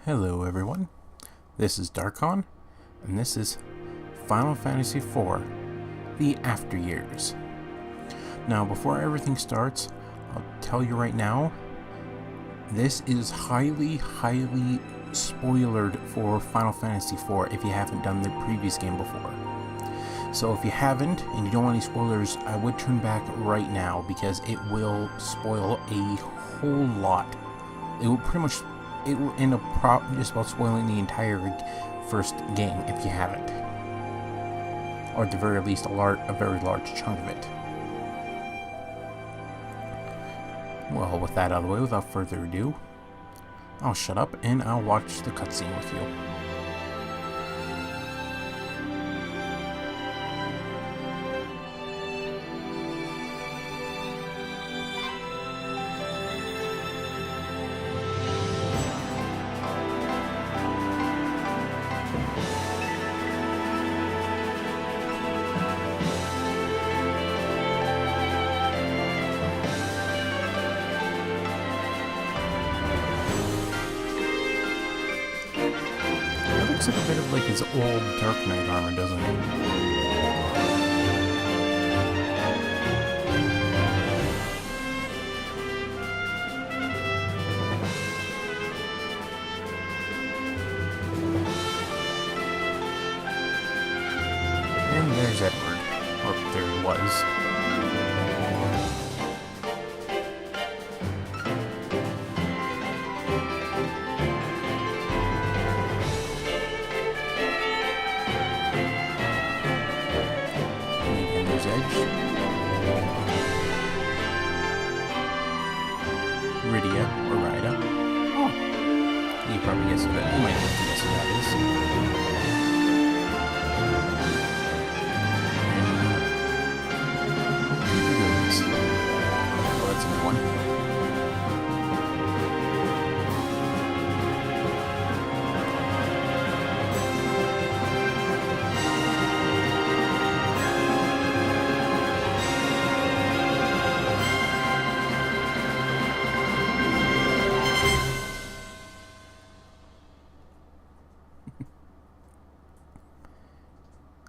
Hello everyone, this is Darkon, and this is Final Fantasy IV, The After Years. Now, before everything starts, I'll tell you right now, this is highly spoilered for Final Fantasy IV if you haven't done the previous game before. So if you haven't, and you don't want any spoilers, I would turn back right now, because it will spoil a whole lot. It will end up just about spoiling the entire first game if you haven't. Or at the very least, a very large chunk of it. Well, with that out of the way, without further ado, I'll shut up and I'll watch the cutscene with you. Looks like a bit of like his old Dark Knight armor, doesn't it? And there's Edward. Or there he was. Rydia, or Ryda. Oh, you probably guessed that. You might have to guess who that is. Oh, that's a good one.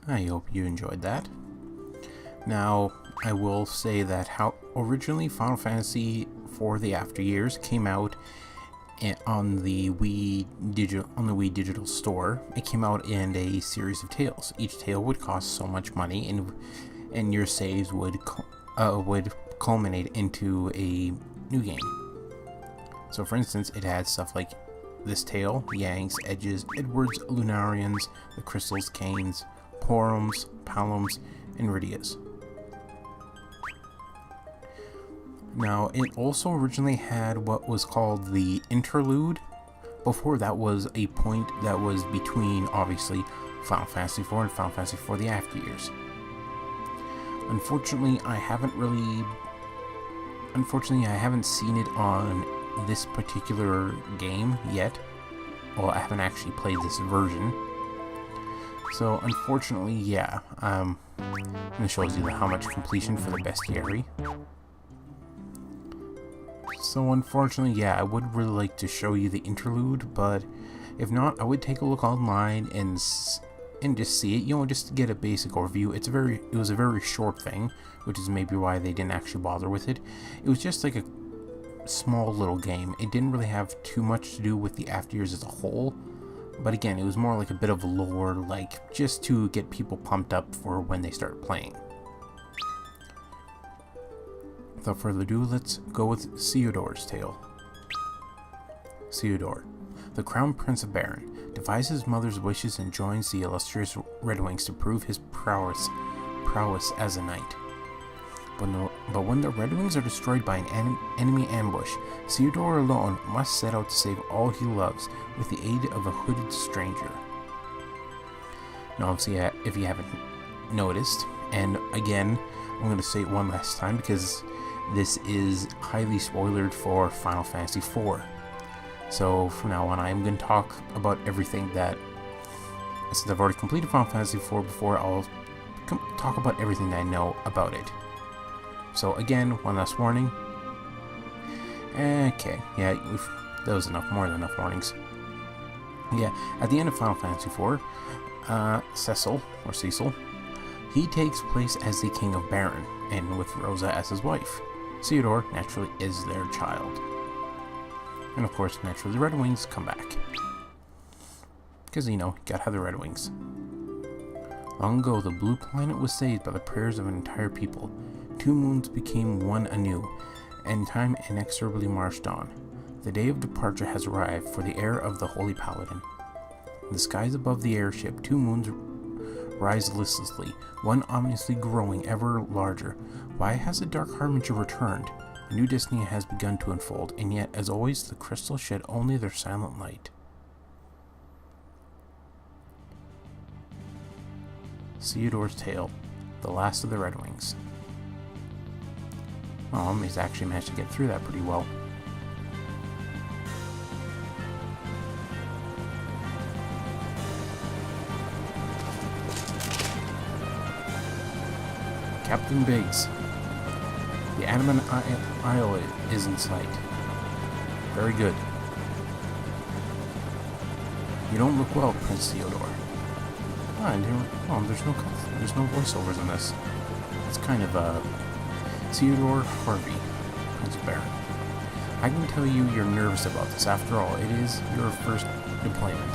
I hope you enjoyed that. Now, I will say that how originally Final Fantasy IV: The After Years came out on the Wii Digital Store. It came out in a series of tales. Each tale would cost so much money, and your saves would culminate into a new game. So, for instance, it had stuff like this tale: Yanks, Edges, Edwards, Lunarians, the Crystals, Canes, Porums, Palums, and Rydias. Now, it also originally had what was called the Interlude. Before that was a point that was between, obviously, Final Fantasy IV and Final Fantasy IV: The After Years. Unfortunately, I haven't seen it on this particular game yet. Well, I haven't actually played this version. So, unfortunately, yeah, and it shows you how much completion for the bestiary. So, unfortunately, yeah, I would really like to show you the interlude, but if not, I would take a look online and just see it, just to get a basic overview. It was a very short thing, which is maybe why they didn't actually bother with it. It was just like a small little game. It didn't really have too much to do with the After Years as a whole. But again, it was more like a bit of lore, like just to get people pumped up for when they start playing. Without further ado, let's go with Ceodor's tale. Ceodor, the Crown Prince of Baron, defies his mother's wishes and joins the illustrious Red Wings to prove his prowess as a knight. But when the Red Wings are destroyed by an enemy ambush, Ceodor alone must set out to save all he loves with the aid of a hooded stranger. Now, obviously, if you haven't noticed, and again, I'm going to say it one last time because this is highly spoilered for Final Fantasy IV. So, from now on, I'm going to talk about everything that, since I've already completed Final Fantasy IV before, I'll talk about everything that I know about it. So again, one last warning. Okay, yeah, that was enough, more than enough warnings. Yeah, at the end of Final Fantasy IV, Cecil, he takes place as the King of Baron, and with Rosa as his wife. Theodore, naturally, is their child. And of course, naturally, the Red Wings come back. Because, gotta have the Red Wings. Long ago, the blue planet was saved by the prayers of an entire people. 2 moons became one anew, and time inexorably marched on. The day of departure has arrived for the heir of the Holy Paladin. In the skies above the airship, 2 moons rise listlessly, one ominously growing ever larger. Why has the Dark Harbinger returned? A new destiny has begun to unfold, and yet, as always, the crystals shed only their silent light. Theodore's Tale, the last of the Red Wings. Well, he's actually managed to get through that pretty well. Captain Biggs. The Adamant Isle is in sight. Very good. You don't look well, Prince Theodore. There's no voiceovers in this. It's kind of Theodore Harvey, Prince of Baron. I can tell you're nervous about this. After all, it is your first deployment.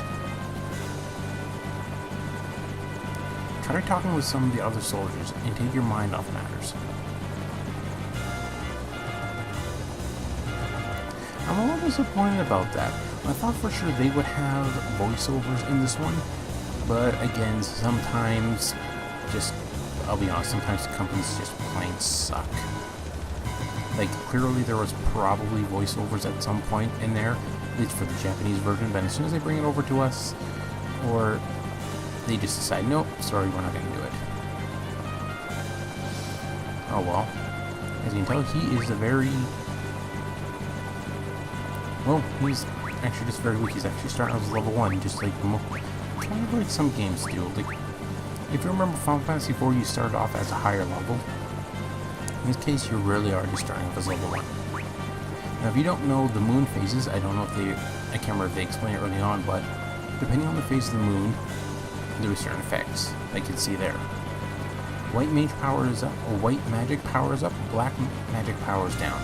Try talking with some of the other soldiers and take your mind off matters. I'm a little disappointed about that. I thought for sure they would have voiceovers in this one, but again, sometimes I'll be honest, sometimes companies just plain suck. Like, clearly there was probably voiceovers at some point in there, at least for the Japanese version, but as soon as they bring it over to us, or they just decide, nope, sorry, we're not going to do it. Oh well. As you can tell, he is he's actually just very weak. He's actually starting as level 1, just like kind of like some games do. Like, if you remember Final Fantasy IV, you started off as a higher level. In this case, you really are just starting off as level 1. Now, if you don't know the moon phases, I can't remember if they explain it early on, but depending on the phase of the moon, there are certain effects, like you can see there. White mage power is up, or white magic power is up, black magic power is down.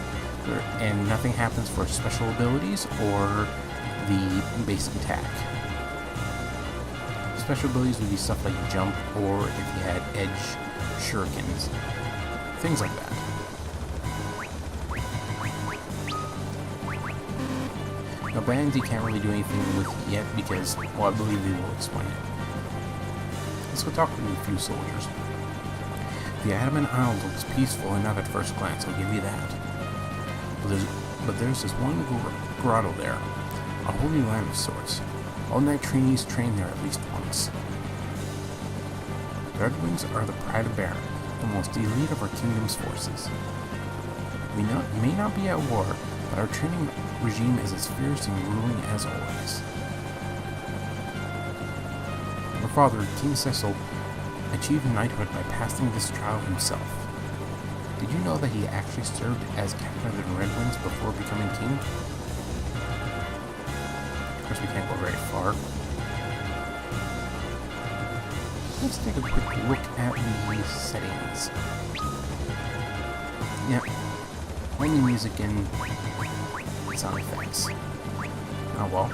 And nothing happens for special abilities or the basic attack. Special abilities would be stuff like jump, or if you had edge shurikens. Things like that. Now, bands you can't really do anything with yet because, well, I believe they will explain it. Let's go talk to a few soldiers. The Adamant Isle looks peaceful enough at first glance, I'll give you that. But there's this one grotto there, a holy land of sorts. All Knight trainees train there at least once. The Red Wings are the pride of Baron, the most elite of our kingdom's forces. We may not be at war, but our training regime is as fierce and grueling as always. Our father, King Cecil, achieved knighthood by passing this trial himself. Did you know that he actually served as captain of the Red Wings before becoming king? Of course, we can't go very far. Let's take a quick look at the settings. Yeah, only music and sound effects. Oh well.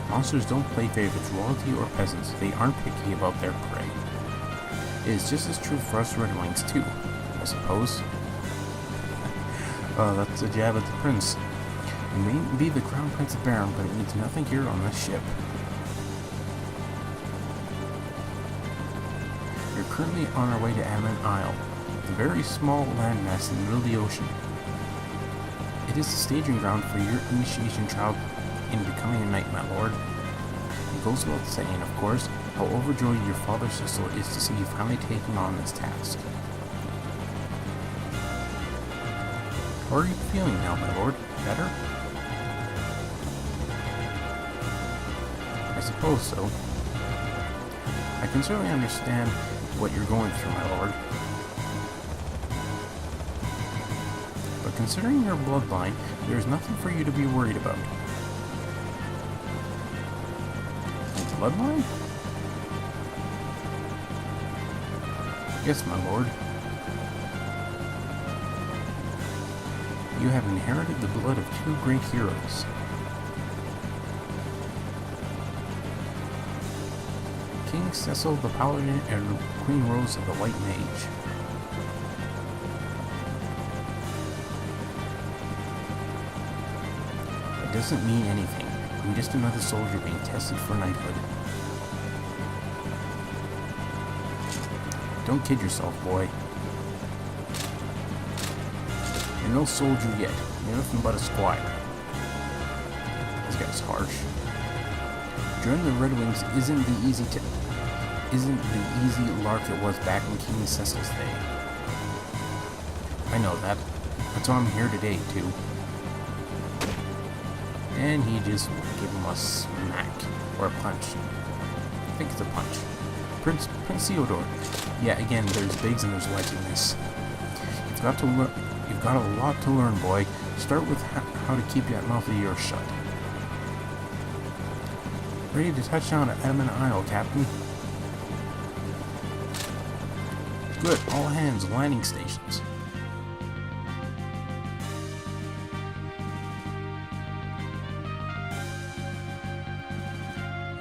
Monsters don't play favorites, royalty or peasants. They aren't picky about their prey. It is just as true for us Red Wings too, I suppose. That's a jab at the prince. You may be the Crown Prince of Baron, but it means nothing here on this ship. We're currently on our way to Adamant Isle, a very small landmass in the middle of the ocean. It is the staging ground for your initiation trial in becoming a knight, my lord. It goes without saying, of course, how overjoyed your father Cecil is to see you finally taking on this task. How are you feeling now, my lord? Better? I suppose so. I can certainly understand what you're going through, my lord. But but considering your bloodline, there is nothing for you to be worried about. My bloodline? Yes, my lord. You have inherited the blood of two great heroes. King Cecil the Paladin and Queen Rose of the White Mage. It doesn't mean anything. I'm just another soldier being tested for knighthood. Don't kid yourself, boy. You're no soldier yet. You're nothing but a squire. This guy's harsh. Joining the Red Wings isn't the easy lark it was back in King Cecil's day. I know that. That's why I'm here today, too. And he just gave him a smack. Or a punch. I think it's a punch. Prince Theodore. Yeah, again, there's bigs and there's whites in this. You've got a lot to learn, boy. Start with how to keep that mouth of yours shut. Ready to touch down at Adamant Isle, Captain? Good. All hands, landing stations.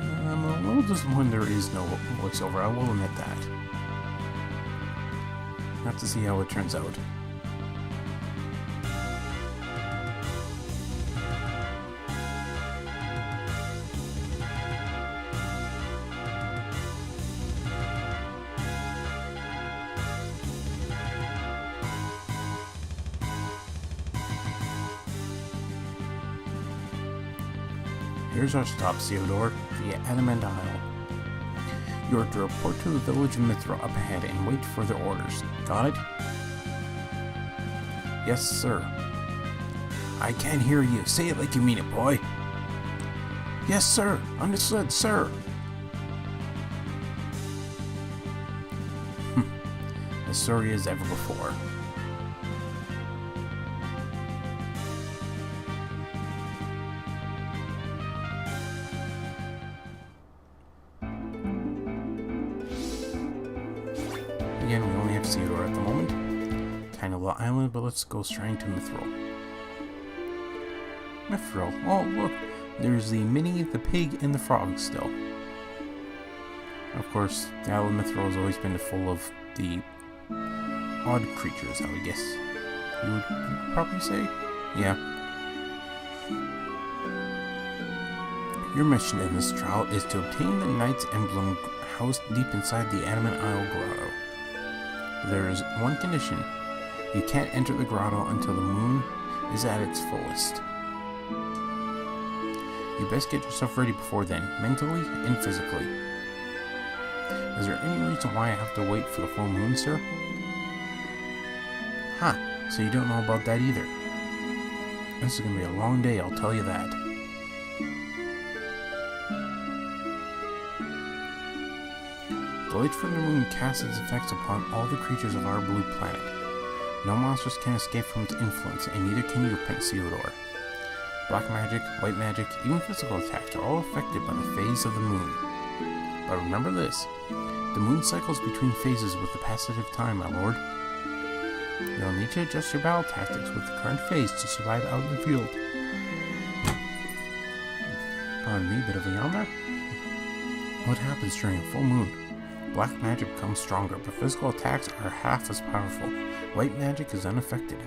I'm a little disappointed there is no voiceover, I will admit that. Have to see how it turns out. Here's our stop, Theodore, the Adamant Isle. You are to report to the village of Mithra up ahead and wait for their orders. Got it? Yes, sir. I can't hear you. Say it like you mean it, boy. Yes, sir. Understood, sir. As sorry as ever before. Again, we only have Theodore at the moment. Kind of a little island, but let's go straight to Mithril. Mithril. Oh, look. There's the Minnie, the pig, and the frog still. Of course, the Isle of Mithril has always been full of the odd creatures, I would guess. You would probably say? Yeah. Your mission in this trial is to obtain the Knight's Emblem housed deep inside the Adamant Isle Grotto. There is one condition. You can't enter the grotto until the moon is at its fullest. You best get yourself ready before then, mentally and physically. Is there any reason why I have to wait for the full moon, sir? Huh, so you don't know about that either. This is going to be a long day, I'll tell you that. The light from the moon casts its effects upon all the creatures of our blue planet. No monsters can escape from its influence, and neither can you, Prince Theodore. Black magic, white magic, even physical attacks are all affected by the phase of the moon. But remember this, the moon cycles between phases with the passage of time, my lord. You'll need to adjust your battle tactics with the current phase to survive out in the field. Pardon me, bit of a yawn there. What happens during a full moon? Black magic becomes stronger, but physical attacks are half as powerful. White magic is unaffected.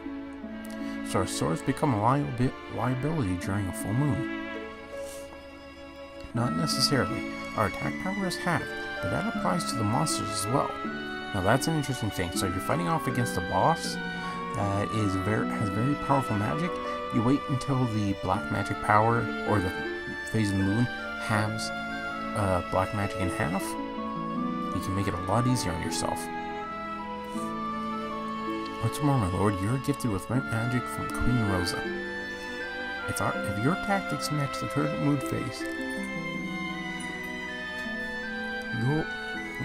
So our swords become a liability during a full moon. Not necessarily. Our attack power is halved, but that applies to the monsters as well. Now that's an interesting thing. So if you're fighting off against a boss that has very powerful magic, you wait until the black magic power, or the phase of the moon, halves black magic in half. You can make it a lot easier on yourself. What's more, my lord, you're gifted with white magic from Queen Rosa. If your tactics match the current mood phase,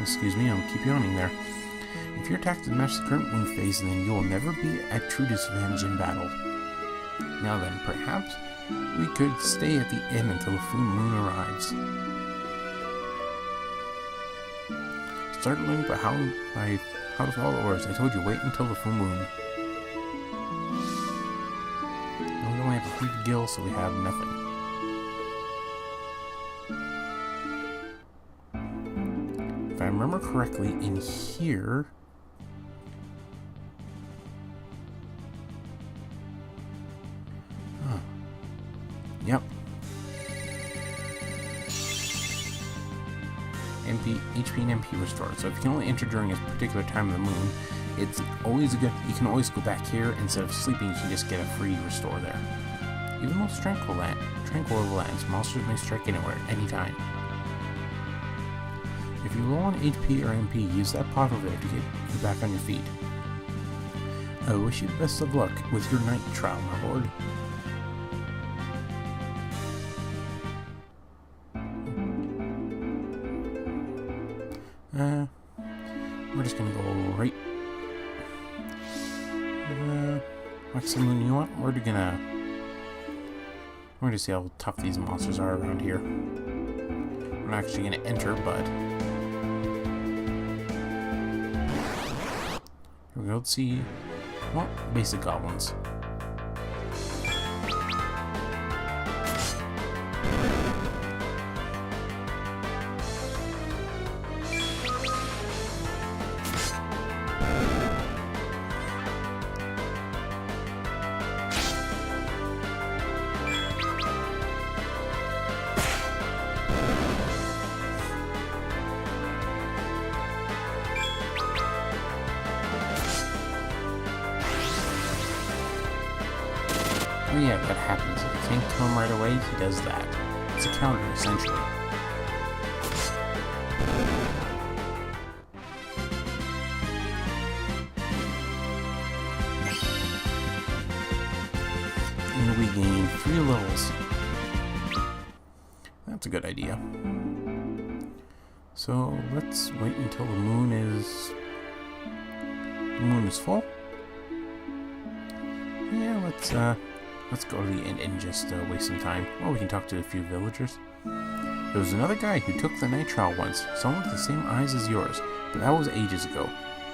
excuse me, I'll keep yawning there. If your attack does match the current moon phase, then you will never be at true disadvantage in battle. Now then, perhaps we could stay at the inn until the full moon arrives. Startling, but how to follow orders? I told you, wait until the full moon. We only have 100 gil, so we have nothing. If I remember correctly, in here... Huh. Yep. HP and MP restored. So if you can only enter during a particular time of the moon, it's always good. You can always go back here. Instead of sleeping, you can just get a free restore there. Even though it's tranquil lands, monsters may strike anywhere, anytime. If you're low on HP or MP, use that pot over there to get you back on your feet. I wish you the best of luck with your night trial, my lord. We're just gonna go right. Maximum, you know what? We're gonna see how tough these monsters are around here. I'm not actually gonna enter, but here we go. Let's see. Well, basic goblins. Oh yeah, that happens. If you can't kill him right away, he does that. It's a counter, essentially. And we gain 3 levels. That's a good idea. So let's wait until the moon is full. Yeah, let's go to the inn and just waste some time. Or we can talk to a few villagers. There was another guy who took the night trial once. Someone with the same eyes as yours. But that was ages ago.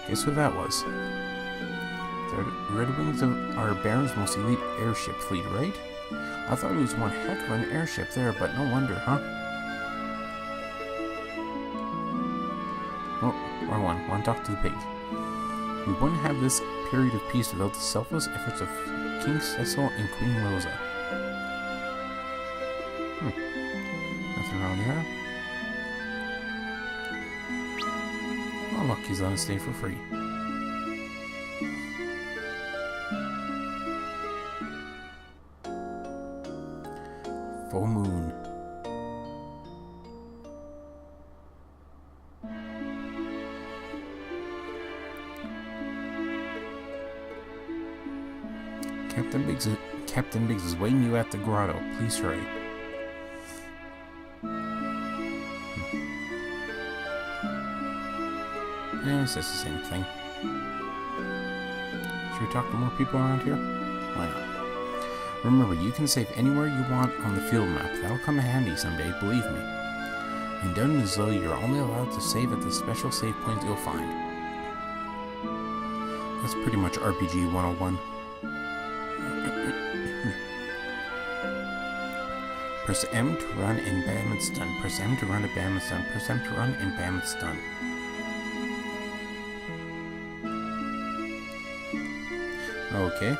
Guess who that was? The Red Wings are Baron's most elite airship fleet, right? I thought it was one heck of an airship there, but no wonder, huh? Oh, wrong one. Want to talk to the pig. We wouldn't have this period of peace without the selfless efforts of King Cecil and Queen Rosa. Nothing wrong there. Oh look, he's letting us stay for free. Full moon. Captain Biggs is waiting you at the grotto. Please hurry. It's just the same thing. Should we talk to more people around here? Why not? Remember, you can save anywhere you want on the field map. That'll come in handy someday, believe me. And done as though you're only allowed to save at the special save points you'll find. That's pretty much RPG 101. Press M to run and bam, it's done. Press M to run and bam, it's done. Press M to run and bam, it's done. Okay,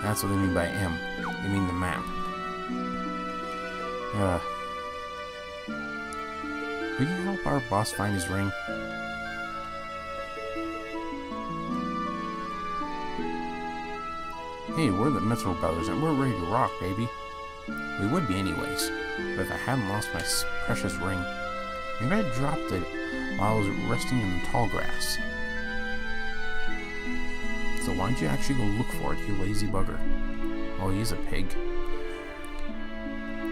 that's what they mean by M. They mean the map. Will you help our boss find his ring? Hey, we're the Mithril Brothers and we're ready to rock, baby. We would be anyways, but if I hadn't lost my precious ring, maybe I dropped it while I was resting in the tall grass. So why don't you actually go look for it, you lazy bugger? Oh, he's a pig.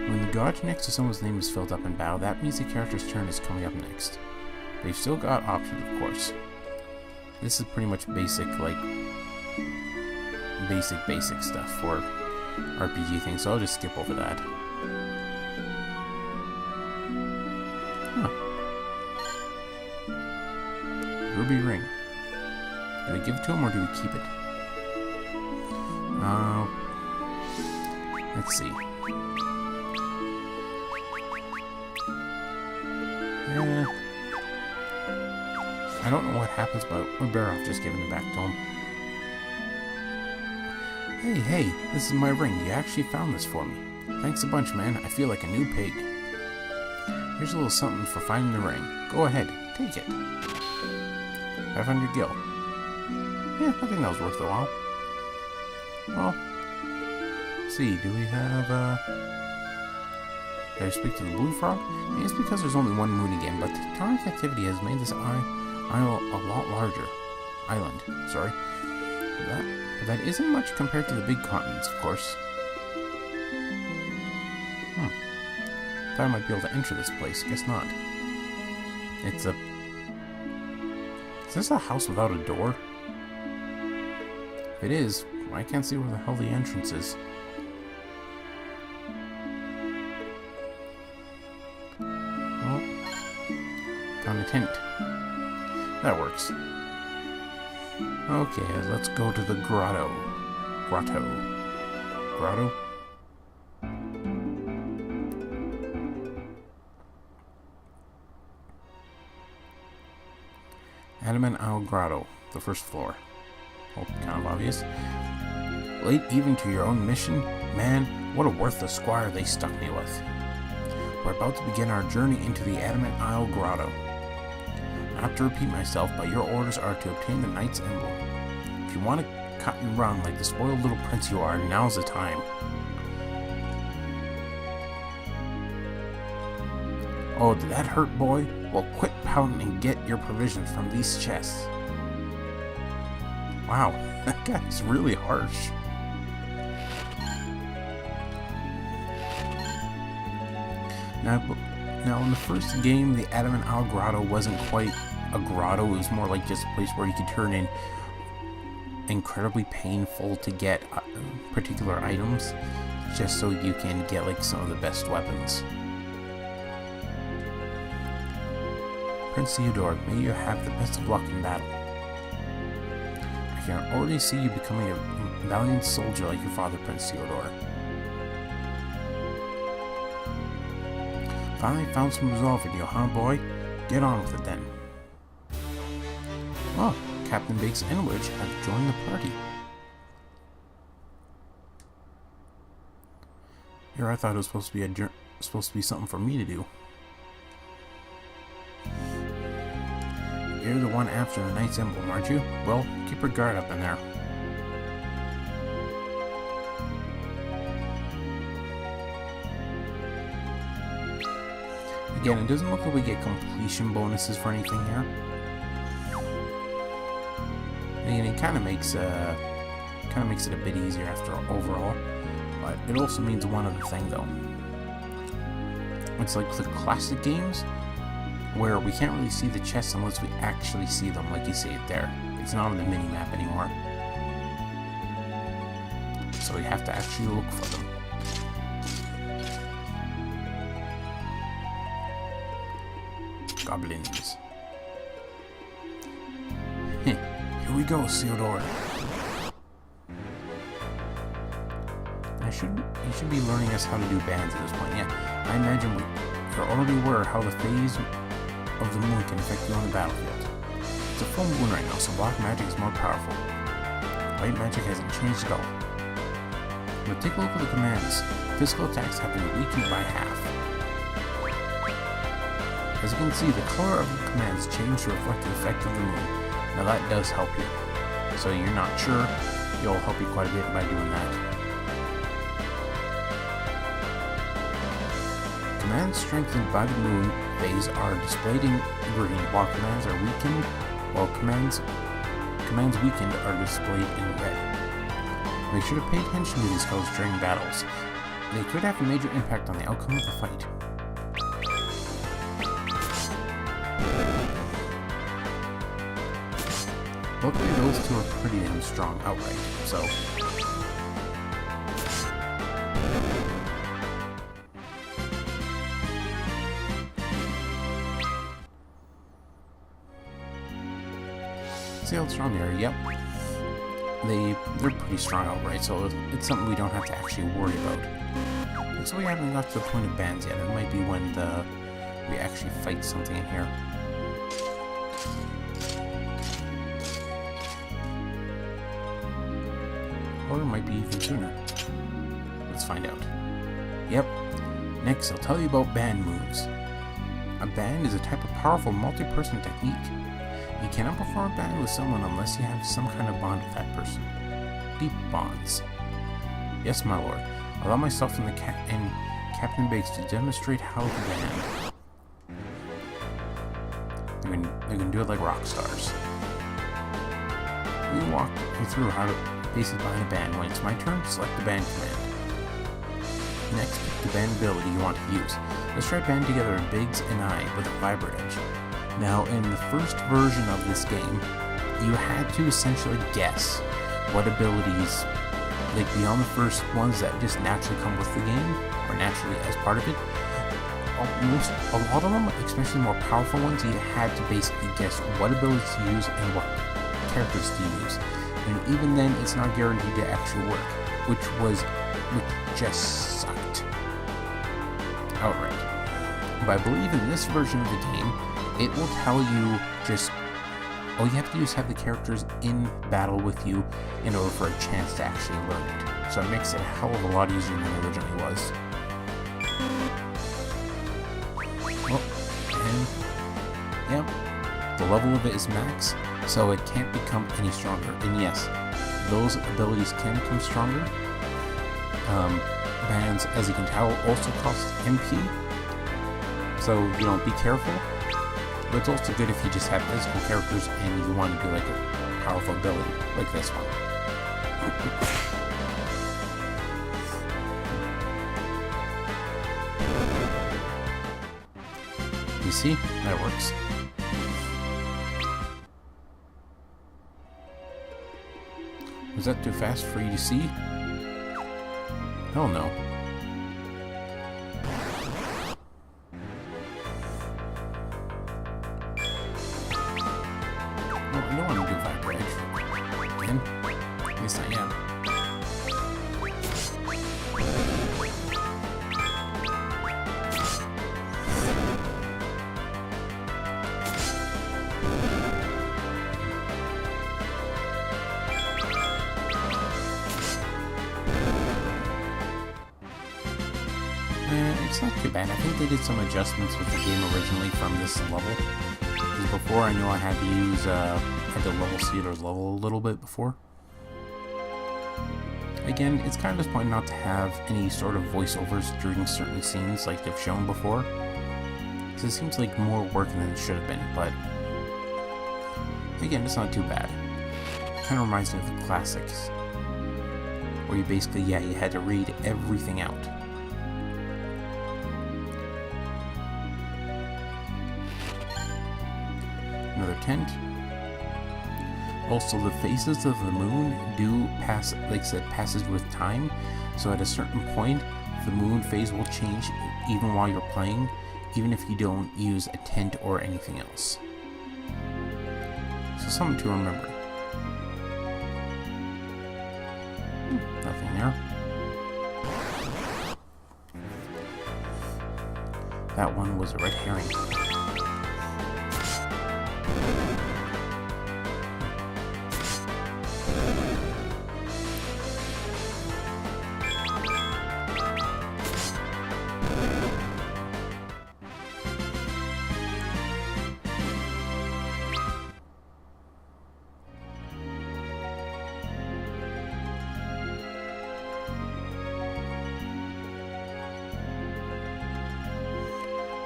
When the gauge next to someone's name is filled up in battle, that means the character's turn is coming up next. But you've still got options, of course. This is pretty much basic, like, basic stuff for RPG things, so I'll just skip over that. Huh. Ruby ring. Do we give it to him or do we keep it? Let's see. I don't know what happens, but we're better off just giving it back to him. Hey, this is my ring. You actually found this for me. Thanks a bunch, man. I feel like a new pig. Here's a little something for finding the ring. Go ahead, take it. 500 gil. Yeah, I think that was worth the while. Well, let's see, do we have, did I speak to the blue frog? Maybe it's because there's only one moon again, but tectonic activity has made this isle a lot larger. Island, sorry. But that isn't much compared to the big continents, of course. Thought I might be able to enter this place. Guess not. It's a... Is this a house without a door? If it is, I can't see where the hell the entrance is. Oh. Found a tent. That works. Okay, let's go to the grotto. Grotto? Adamant Isle Grotto, the first floor. Oh, kind of obvious. Late even to your own mission? Man, what a worthless squire they stuck me with. We're about to begin our journey into the Adamant Isle Grotto. Not to repeat myself, but your orders are to obtain the Knight's Emblem. If you want to cut and run like the spoiled little prince you are, now's the time. Oh, did that hurt, boy? Well, quit pouting and get your provisions from these chests. Wow, that guy's really harsh. Now, in the first game, the Adamant Isle Grotto wasn't quite a grotto. It was more like just a place where you could turn in incredibly painful to get particular items, just so you can get like some of the best weapons. Prince Theodore, may you have the best of luck in battle. I can already see you becoming a valiant soldier like your father, Prince Theodore. Finally found some resolve in you, huh, boy? Get on with it then. Oh, Captain Biggs and Wedge have joined the party. Here, I thought it was supposed to be something for me to do. You're the one after the Knight's Emblem, aren't you? Well, keep your guard up in there. Again, it doesn't look like we get completion bonuses for anything here. And it kind of makes it a bit easier after overall. But it also means one other thing, though. It's like the classic games, where we can't really see the chests unless we actually see them, like you see it there. It's not on the mini-map anymore. So we have to actually look for them. Goblins. Here we go, Theodore. You should be learning us how to do bands at this point. Yeah, I imagine you're already aware how the phase of the moon can affect you on the battlefield. It's a full moon right now, so black magic is more powerful. White magic hasn't changed at all. But take a look at the commands. Physical attacks have been weakened by half. As you can see, the color of the commands change to reflect the effect of the moon. Now that does help you. So you're not sure, it'll help you quite a bit by doing that. Commands strengthened by the moon phase are displayed in green, while commands are weakened, commands weakened are displayed in red. Make sure to pay attention to these colors during battles. They could have a major impact on the outcome of the fight. luckily those two are pretty damn strong outright, so... See how strong they are? Yep. They're pretty strong outright, so it's something we don't have to actually worry about. Looks like we haven't got to the point of bands yet. It might be when we actually fight something in here. Or it might be even sooner. Let's find out. Yep. Next, I'll tell you about band moves. A band is a type of powerful multi-person technique. You cannot perform a band with someone unless you have some kind of bond with that person. Deep bonds. Yes, my lord. Allow myself and Captain Biggs to demonstrate how to band. They can do it like rock stars. We walk you through how to basically bind a band. When it's my turn, select the band command. Next, pick the band ability you want to use. Let's try band together Biggs and I with a Vibra Edge. Now, in the first version of this game, you had to essentially guess what abilities, like beyond the first ones that just naturally come with the game, or naturally as part of it, a lot of them, especially more powerful ones, you had to basically guess what abilities to use and what characters to use. And even then, it's not guaranteed to actually work, which just sucked outright. But I believe in this version of the game, it will tell you just all you have to do is have the characters in battle with you in order for a chance to actually learn it. So it makes it a hell of a lot easier than it originally was. Well, and yeah, the level of it is max, so it can't become any stronger. And yes, those abilities can become stronger. Bands, as you can tell, also cost MP, so be careful. But it's also good if you just have physical characters and you want to do like a powerful ability, like this one. You see? That works. Was that too fast for you to see? Hell no. I don't want to do Vibra Edge again. At least I am. It's not too bad. I think they did some adjustments with the game originally from this level. Because before I knew I had to use, had to level seed or level a little bit before. Again, it's kind of disappointing not to have any sort of voiceovers during certain scenes like they've shown before. Because it seems like more work than it should have been, but again, it's not too bad. It kind of reminds me of the classics, where you basically, you had to read everything out. Another tent. Also, the phases of the moon do pass, like I said, passes with time. So at a certain point, the moon phase will change even while you're playing, even if you don't use a tent or anything else. So something to remember. Nothing there. That one was a red herring.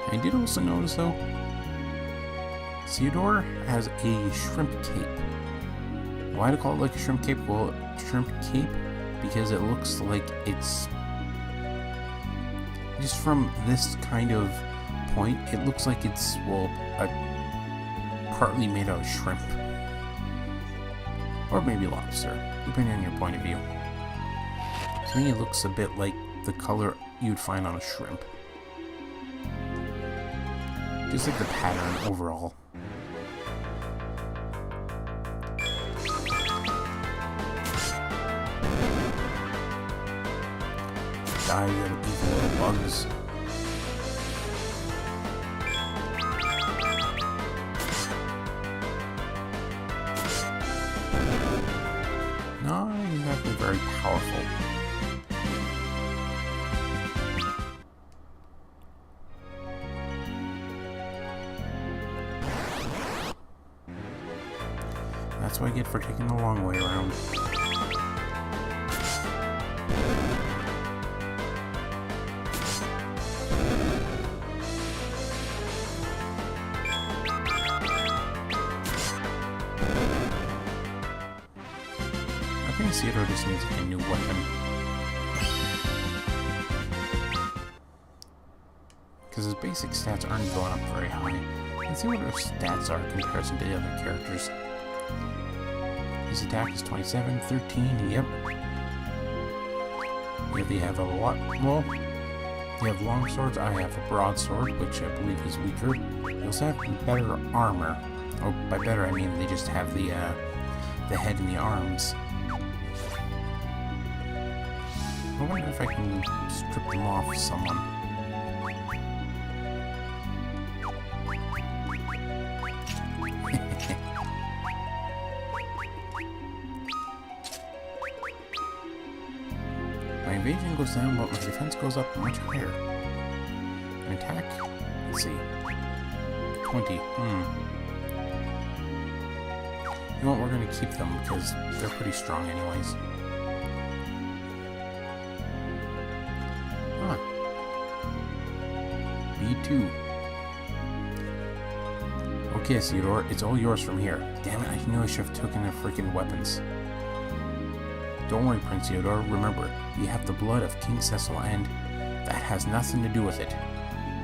I did also notice, though, Theodore has a shrimp cape. Why do I call it like a shrimp cape? Well, shrimp cape because it looks like it's just from this kind of point. It looks like it's, well, partly made out of shrimp. Or maybe lobster, depending on your point of view. To me, it looks a bit like the color you'd find on a shrimp. Just like the pattern overall. Die, you evil little bugs. Not exactly very powerful. That's what I get for taking the long way around. I think Theodore just needs a new weapon. Because his basic stats aren't going up very high. Let's see what her stats are in comparison to the other characters. His attack is 27, 13, yep. Yeah, they have a lot, well, they have long swords, I have a broadsword, which I believe is weaker. They also have better armor. Oh, by better I mean they just have the head and the arms. I wonder if I can strip them off someone. My evasion goes down, but my defense goes up much higher. An attack? Let's see. 20. You know what, we're gonna keep them because they're pretty strong anyways. Huh. B2. Okay, Theodore, it's all yours from here. Damn it, I knew I should have taken their freaking weapons. Don't worry, Prince Theodore. Remember, you have the blood of King Cecil, and that has nothing to do with it.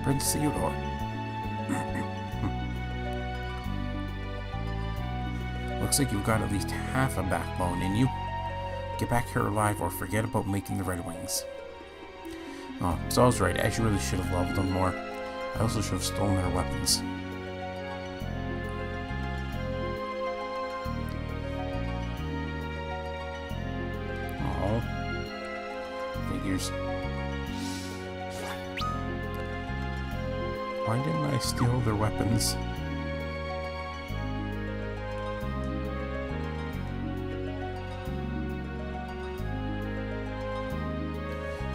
Prince Theodore. Looks like you've got at least half a backbone in you. Get back here alive or forget about making the Red Wings. Oh, so I was right. I really should have loved them more. I also should have stolen their weapons. Oh. Figures. Why didn't I steal their weapons?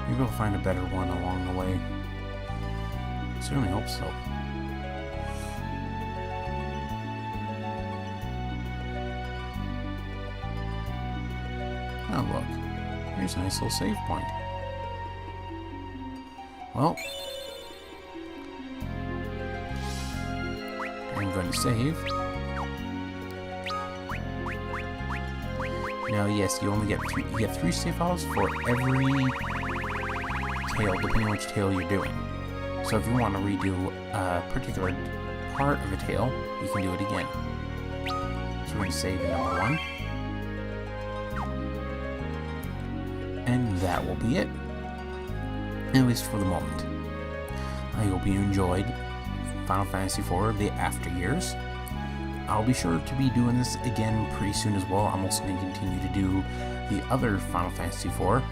Maybe I'll find a better one along the way. Certainly hope so. Oh look, here's a nice little save point. Well, I'm going to save. Now, yes, you only get three save files for every tail, depending on which tail you're doing. So if you want to redo a particular part of a tail, you can do it again. So we're going to save number 1. And that will be it. At least for the moment. I hope you enjoyed Final Fantasy IV, the After Years. I'll be sure to be doing this again pretty soon as well. I'm also going to continue to do the other Final Fantasy IV.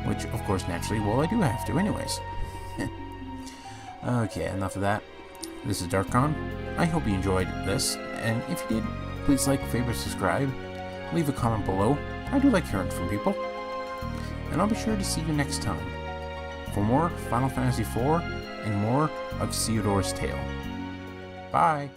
Which, of course, naturally, well, I do have to anyways. Okay, enough of that. This is Darkon. I hope you enjoyed this, and if you did, please like, favorite, subscribe, leave a comment below. I do like hearing from people. And I'll be sure to see you next time for more Final Fantasy IV and more of Theodore's Tale. Bye!